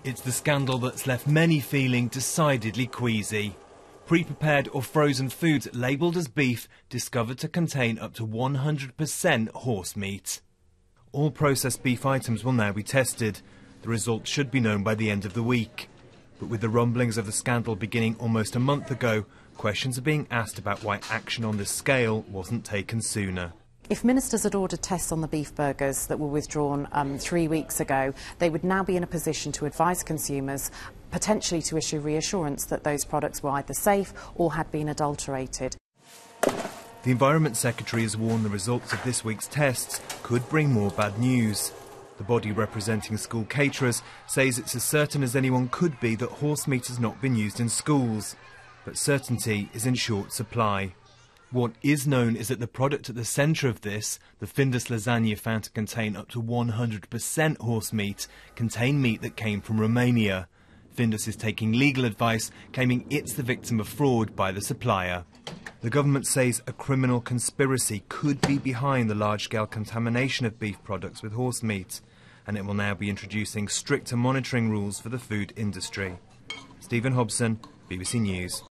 It's the scandal that's left many feeling decidedly queasy. Pre-prepared or frozen foods labelled as beef discovered to contain up to 100% horse meat. All processed beef items will now be tested. The results should be known by the end of the week. But with the rumblings of the scandal beginning almost a month ago, questions are being asked about why action on this scale wasn't taken sooner. If ministers had ordered tests on the beef burgers that were withdrawn 3 weeks ago, they would now be in a position to advise consumers, potentially to issue reassurance that those products were either safe or had been adulterated. The Environment Secretary has warned the results of this week's tests could bring more bad news. The body representing school caterers says it's as certain as anyone could be that horse meat has not been used in schools. But certainty is in short supply. What is known is that the product at the centre of this, the Findus lasagna found to contain up to 100% horse meat, contained meat that came from Romania. Findus is taking legal advice, claiming it's the victim of fraud by the supplier. The government says a criminal conspiracy could be behind the large-scale contamination of beef products with horse meat, and it will now be introducing stricter monitoring rules for the food industry. Stephen Hobson, BBC News.